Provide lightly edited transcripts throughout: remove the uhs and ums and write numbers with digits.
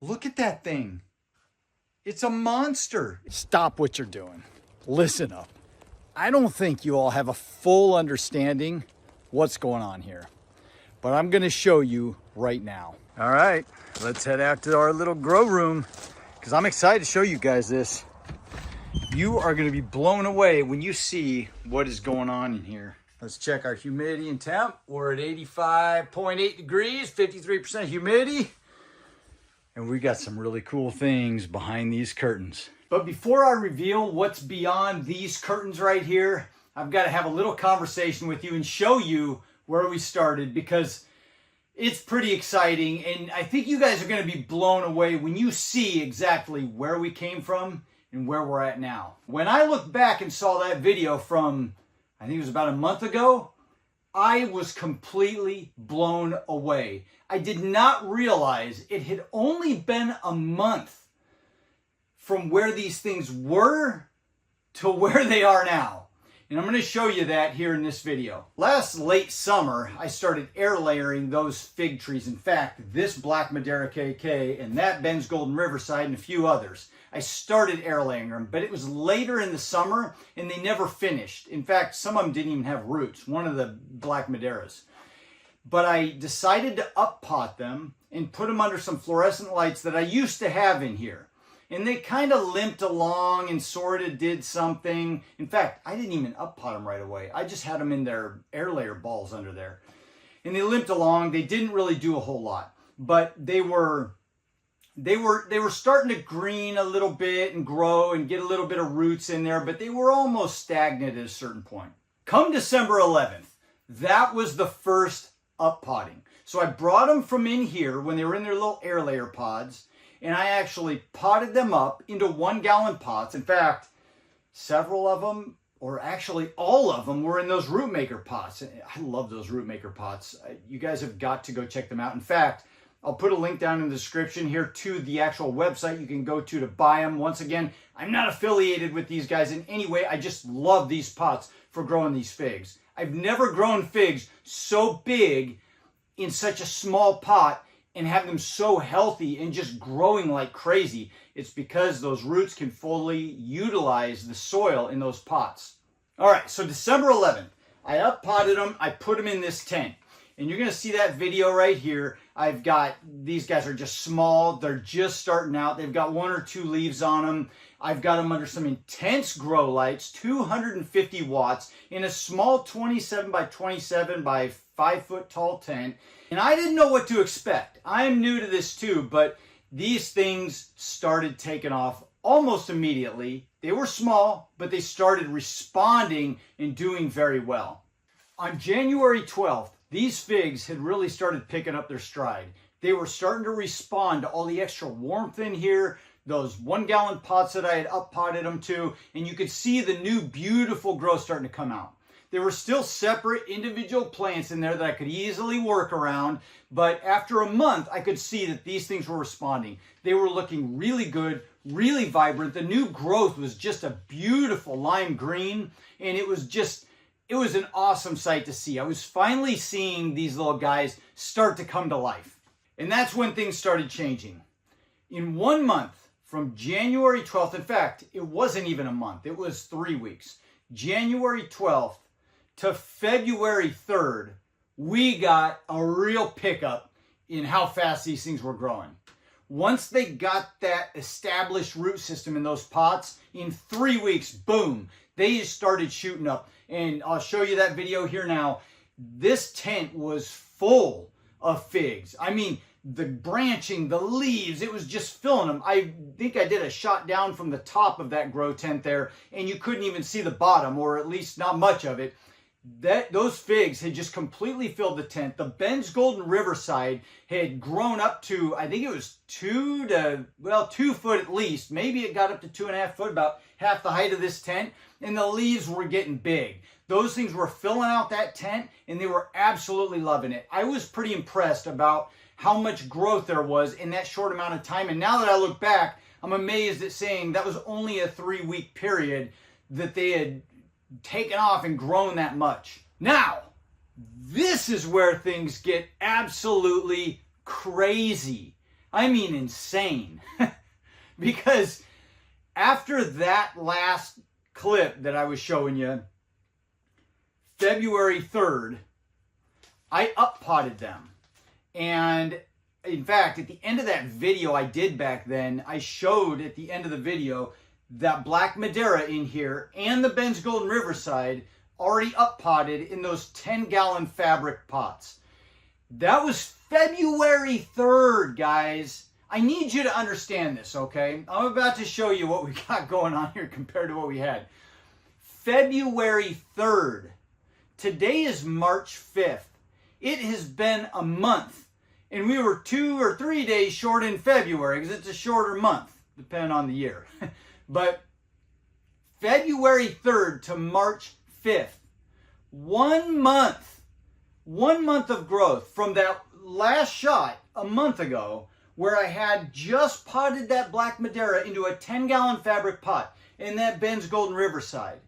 Look at that thing. It's a monster. Stop what you're doing. Listen up. I don't think you all have a full understanding what's going on here, but I'm gonna show you right now. All right, let's head out to our little grow room because I'm excited to show you guys this. You are gonna be blown away when you see what is going on in here. Let's check our humidity and temp. We're at 85.8 degrees, 53% humidity. And we got some really cool things behind these curtains. But before I reveal what's beyond these curtains right here, I've got to have a little conversation with you and show you where we started because it's pretty exciting. And I think you guys are going to be blown away when you see exactly where we came from and where we're at now. When I look back and saw that video from, I think it was about a month ago, I was completely blown away. I did not realize it had only been a month from where these things were to where they are now. And I'm going to show you that here in this video. Last late summer, I started air layering those fig trees. In fact, this black Madera KK and that Ben's Golden Riverside and a few others. I started air layering them, but it was later in the summer and they never finished. In fact, some of them didn't even have roots, one of the black Maderas. But I decided to up pot them and put them under some fluorescent lights that I used to have in here. And they kind of limped along and sort of did something. In fact, I didn't even up pot them right away. I just had them in their air layer balls under there. And they limped along. They didn't really do a whole lot, but they were starting to green a little bit and grow and get a little bit of roots in there, but they were almost stagnant at a certain point. Come December 11th, that was the first up potting. So I brought them from in here when they were in their little air layer pods, and I actually potted them up into 1 gallon pots. In fact, several of them, or actually all of them, were in those rootmaker pots. I love those rootmaker pots. You guys have got to go check them out. In fact, I'll put a link down in the description here to the actual website you can go to buy them. Once again, I'm not affiliated with these guys in any way. I just love these pots for growing these figs. I've never grown figs so big in such a small pot and have them so healthy and just growing like crazy. It's because those roots can fully utilize the soil in those pots. All right, so December 11th, I up potted them. I put them in this tent. And you're going to see that video right here. I've got, these guys are just small. They're just starting out. They've got 1 or 2 leaves on them. I've got them under some intense grow lights, 250 watts, in a small 27 by 27 by 5 foot tall tent. And I didn't know what to expect. I'm new to this too, but these things started taking off almost immediately. They were small, but they started responding and doing very well. On January 12th, these figs had really started picking up their stride. They were starting to respond to all the extra warmth in here, those 1 gallon pots that I had up potted them to, and you could see the new beautiful growth starting to come out. There were still separate individual plants in there that I could easily work around, but after a month, I could see that these things were responding. They were looking really good, really vibrant. The new growth was just a beautiful lime green, and it was an awesome sight to see. I was finally seeing these little guys start to come to life. And that's when things started changing. In 1 month, from January 12th, in fact, it wasn't even a month, it was 3 weeks. January 12th to February 3rd, we got a real pickup in how fast these things were growing. Once they got that established root system in those pots, in 3 weeks, boom, they just started shooting up. And I'll show you that video here now. This tent was full of figs. I mean, the branching, the leaves, it was just filling them. I think I did a shot down from the top of that grow tent there, and you couldn't even see the bottom, or at least not much of it. Those figs had just completely filled the tent. The Ben's Golden Riverside had grown up to, I think it was 2 foot at least. Maybe it got up to 2.5 foot, about half the height of this tent. And the leaves were getting big. Those things were filling out that tent, and they were absolutely loving it. I was pretty impressed about how much growth there was in that short amount of time. And now that I look back, I'm amazed at saying that was only a 3-week period that they had taken off and grown that much. Now, this is where things get absolutely crazy. I mean insane. Because after that last clip that I was showing you, February 3rd, I up-potted them. And in fact, at the end of that video I did back then, I showed at the end of the video that black Madera in here and the Ben's Golden Riverside already up-potted in those 10-gallon fabric pots. That was February 3rd, guys. I need you to understand this, okay? I'm about to show you what we got going on here compared to what we had. February 3rd. Today is March 5th. It has been a month. And we were 2 or 3 days short in February because it's a shorter month, depending on the year. But February 3rd to March 5th. 1 month. 1 month of growth from that last shot a month ago where I had just potted that black Madera into a 10-gallon fabric pot in that Ben's Golden Riverside.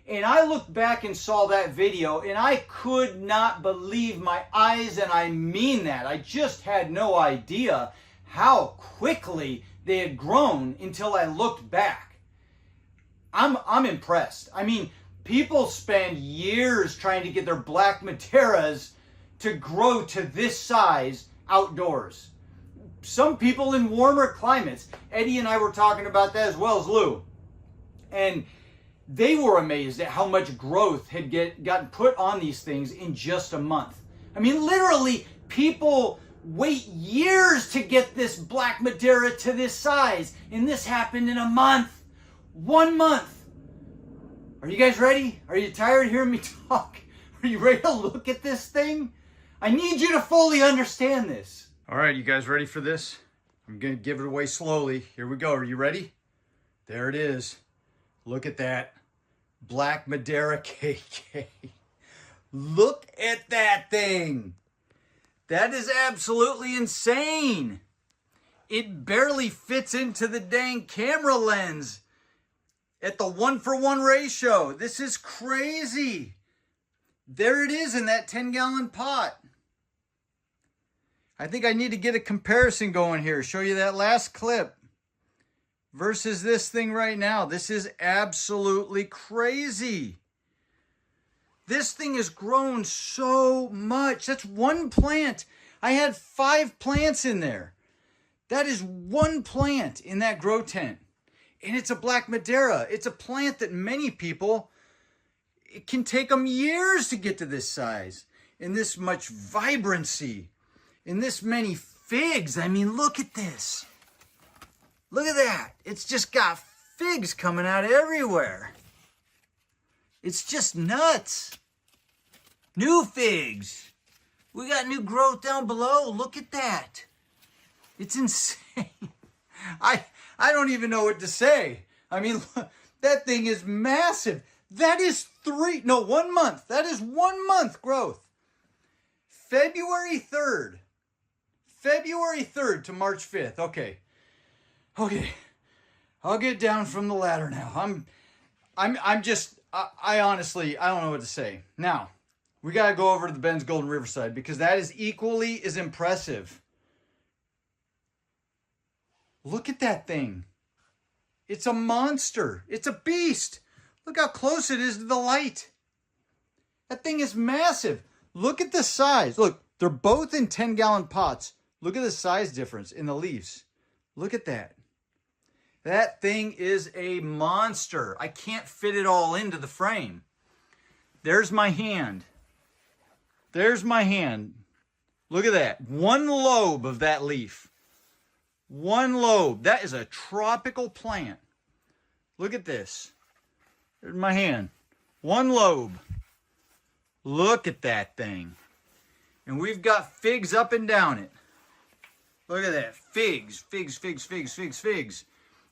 And I looked back and saw that video and I could not believe my eyes, and I mean that. I just had no idea how quickly they had grown until I looked back. I'm impressed. I mean, people spend years trying to get their black Maderas to grow to this size outdoors. Some people in warmer climates. Eddie and I were talking about that as well as Lou. And they were amazed at how much growth had gotten put on these things in just a month. I mean, literally, people wait years to get this black Madera to this size. And this happened in a month. 1 month. Are you guys ready? Are you tired of hearing me talk? Are you ready to look at this thing? I need you to fully understand this. All right, you guys ready for this? I'm going to give it away slowly. Here we go. Are you ready? There it is. Look at that. Black Madera KK. Look at that thing. That is absolutely insane. It barely fits into the dang camera lens at the 1-for-1 ratio. This is crazy. There it is in that 10-gallon pot. I think I need to get a comparison going here. Show you that last clip versus this thing right now. This is absolutely crazy. This thing has grown so much. That's one plant. I had 5 plants in there. That is one plant in that grow tent. And it's a black Madera. It's a plant that many people, it can take them years to get to this size and this much vibrancy and this many figs. I mean, look at this. Look at that. It's just got figs coming out everywhere. It's just nuts. New figs. We got new growth down below. Look at that. It's insane. I don't even know what to say. I mean, that thing is massive. That is 1 month. That is 1 month growth. February 3rd. February 3rd to March 5th. Okay. I'll get down from the ladder now. I honestly, I don't know what to say. Now, we got to go over to the Ben's Golden Riverside because that is equally as impressive. Look at that thing. It's a monster. It's a beast. Look how close it is to the light. That thing is massive. Look at the size. Look, they're both in 10-gallon pots. Look at the size difference in the leaves. Look at that. That thing is a monster. I can't fit it all into the frame. There's my hand. There's my hand. Look at that. One lobe of that leaf. One lobe. That is a tropical plant. Look at this. There's my hand. One lobe. Look at that thing. And we've got figs up and down it. Look at that. Figs, figs, figs, figs, figs, figs.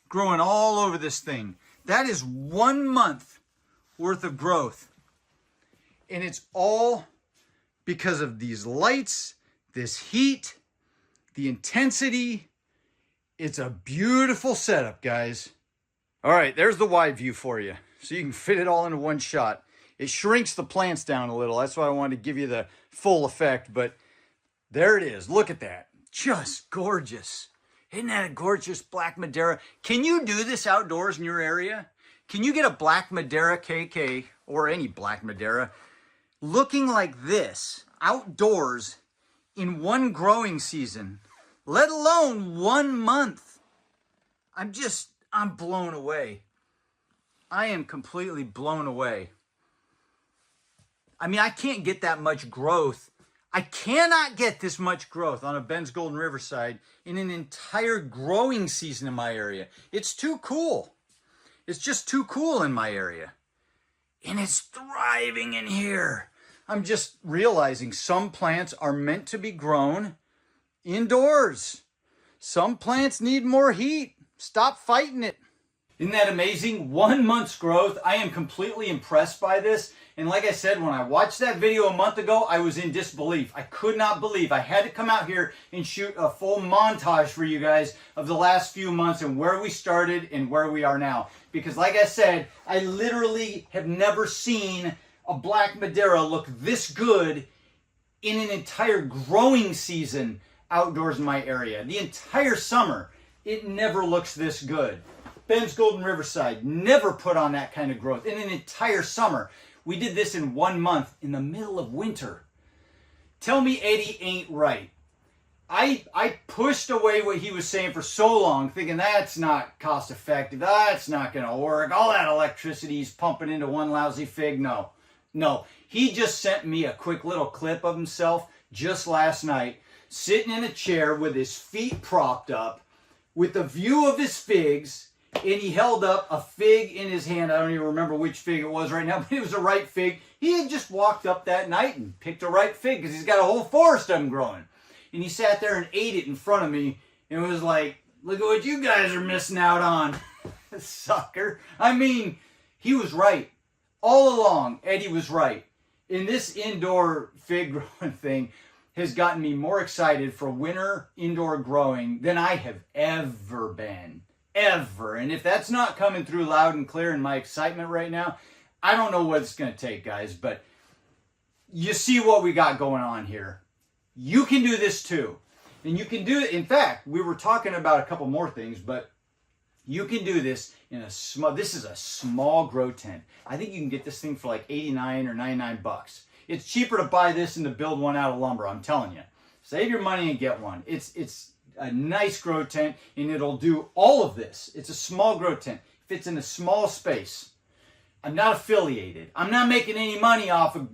Growing all over this thing. That is 1 month worth of growth. And it's all because of these lights, this heat, the intensity. It's a beautiful setup, guys. All right, there's the wide view for you. So you can fit it all into one shot. It shrinks the plants down a little. That's why I wanted to give you the full effect. But there it is. Look at that. Just gorgeous. Isn't that a gorgeous black Madera? Can you do this outdoors in your area? Can you get a black Madera KK or any black Madera looking like this outdoors in one growing season, let alone 1 month? I'm blown away. I am completely blown away. I mean, I can't get that much growth. I cannot get this much growth on a Ben's Golden Riverside in an entire growing season in my area. It's too cool. It's just too cool in my area. And it's thriving in here. I'm just realizing some plants are meant to be grown indoors. Some plants need more heat. Stop fighting it. Isn't that amazing? 1 month's growth. I am completely impressed by this. And like I said, when I watched that video a month ago, I was in disbelief. I could not believe. I had to come out here and shoot a full montage for you guys of the last few months and where we started and where we are now. Because like I said, I literally have never seen a black Madera look this good in an entire growing season outdoors in my area. The entire summer, it never looks this good. Ben's Golden Riverside never put on that kind of growth in an entire summer. We did this in 1 month in the middle of winter. Tell me Eddie ain't right. I pushed away what he was saying for so long, thinking that's not cost effective, that's not going to work, all that electricity he's pumping into one lousy fig. No, he just sent me a quick little clip of himself just last night, sitting in a chair with his feet propped up, with a view of his figs, and he held up a fig in his hand. I don't even remember which fig it was right now, but it was a ripe fig. He had just walked up that night and picked a ripe fig because he's got a whole forest of them growing. And he sat there and ate it in front of me and was like, look at what you guys are missing out on, sucker. I mean, he was right. All along, Eddie was right. And this indoor fig growing thing has gotten me more excited for winter indoor growing than I have ever been. Ever. And if that's not coming through loud and clear in my excitement right now, I don't know what it's going to take, guys. But you see what we got going on here. You can do this too. And you can do it. In fact, we were talking about a couple more things, but you can do this in a small, this is a small grow tent. I think you can get this thing for like 89 or 99 bucks. It's cheaper to buy this than to build one out of lumber, I'm telling you. Save your money and get one. It's a nice grow tent, and it'll do all of this. It's a small grow tent. Fits in a small space. I'm not affiliated. I'm not making any money off of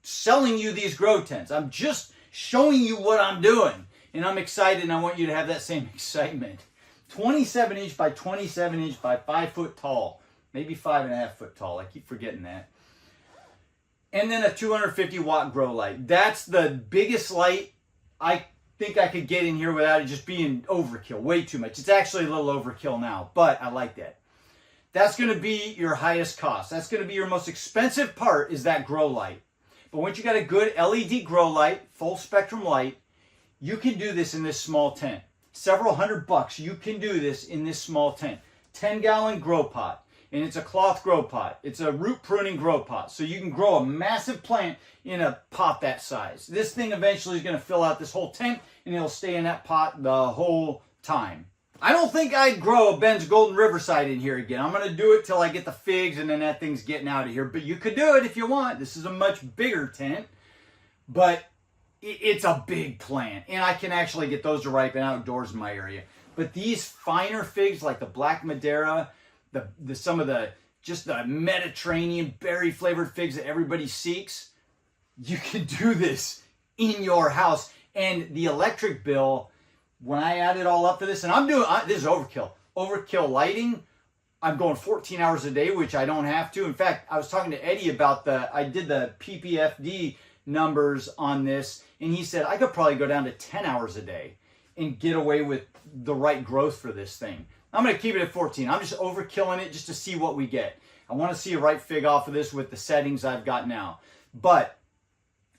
selling you these grow tents. I'm just showing you what I'm doing, and I'm excited, and I want you to have that same excitement. 27 inch by 27 inch by 5 foot tall, maybe 5.5 foot tall. I keep forgetting that. And then a 250 watt grow light. That's the biggest light I think I could get in here without it just being overkill, way too much. It's actually a little overkill now, but I like that. That's going to be your highest cost. That's going to be your most expensive part, is that grow light. But once you got a good LED grow light, full spectrum light, you can do this in this small tent. Several $100, you can do this in this small tent. 10-gallon grow pot, and it's a cloth grow pot. It's a root pruning grow pot, so you can grow a massive plant in a pot that size. This thing eventually is going to fill out this whole tent, and it'll stay in that pot the whole time. I don't think I'd grow a Ben's Golden Riverside in here again. I'm going to do it till I get the figs, and then that thing's getting out of here. But you could do it if you want. This is a much bigger tent, but it's a big plant, and I can actually get those to ripen outdoors in my area. But these finer figs, like the black Madera, some of the just the Mediterranean berry flavored figs that everybody seeks, you can do this in your house. And the electric bill, when I add it all up for this, and this is overkill lighting. I'm going 14 hours a day, which I don't have to. In fact, I was talking to Eddie about I did the PPFD numbers on this, and he said I could probably go down to 10 hours a day and get away with the right growth for this thing. I'm going to keep it at 14. I'm just overkilling it just to see what we get. I want to see a right fig off of this with the settings I've got now. But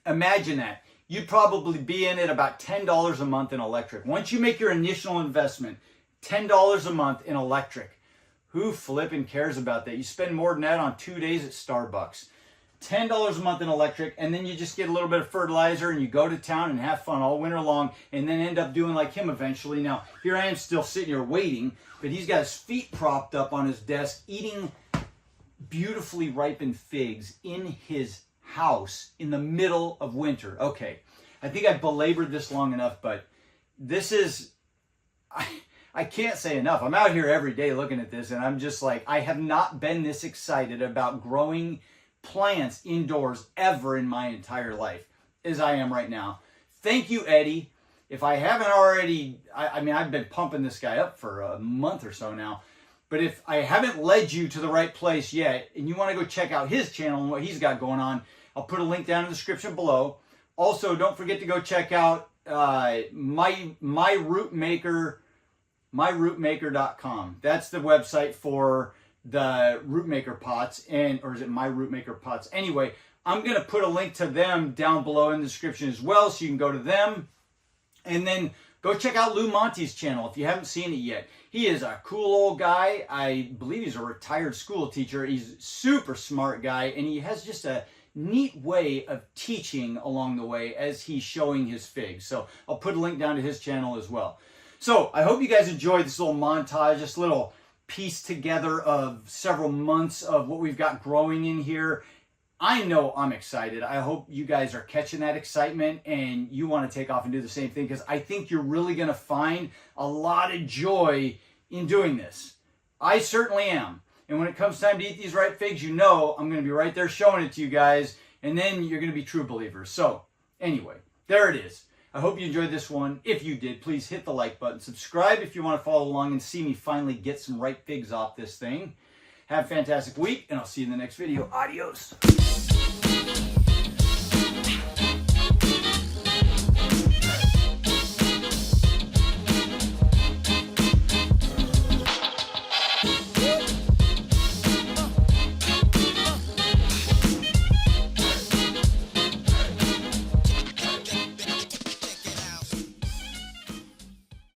imagine that. You'd probably be in at about $10 a month in electric. Once you make your initial investment, $10 a month in electric. Who flipping cares about that? You spend more than that on 2 days at Starbucks. $10 a month in electric, and then you just get a little bit of fertilizer and you go to town and have fun all winter long, and then end up doing like him eventually. Now, here I am still sitting here waiting, but he's got his feet propped up on his desk eating beautifully ripened figs in his house in the middle of winter. Okay, I think I've belabored this long enough, but this is, I can't say enough. I'm out here every day looking at this, and I'm just like, I have not been this excited about growing plants indoors ever in my entire life as I am right now. Thank you, Eddie. If I haven't already, I mean, I've been pumping this guy up for a month or so now, but if I haven't led you to the right place yet, and you want to go check out his channel and what he's got going on, I'll put a link down in the description below. Also, don't forget to go check out my rootmaker.com. That's the website for the rootmaker pots, or is it my rootmaker pots? Anyway, I'm going to put a link to them down below in the description as well, so you can go to them. And then go check out Lou Monte's channel if you haven't seen it yet. He is a cool old guy. I believe he's a retired school teacher. He's a super smart guy, and he has just a neat way of teaching along the way as he's showing his figs. So I'll put a link down to his channel as well. So I hope you guys enjoyed this little montage, this little piece together of several months of what we've got growing in here. I know I'm excited. I hope you guys are catching that excitement and you want to take off and do the same thing, because I think you're really going to find a lot of joy in doing this. I certainly am. And when it comes time to eat these ripe figs, you know I'm going to be right there showing it to you guys, and then you're going to be true believers. So anyway, there it is. I hope you enjoyed this one. If you did, please hit the like button. Subscribe if you want to follow along and see me finally get some ripe figs off this thing. Have a fantastic week, and I'll see you in the next video. Adios.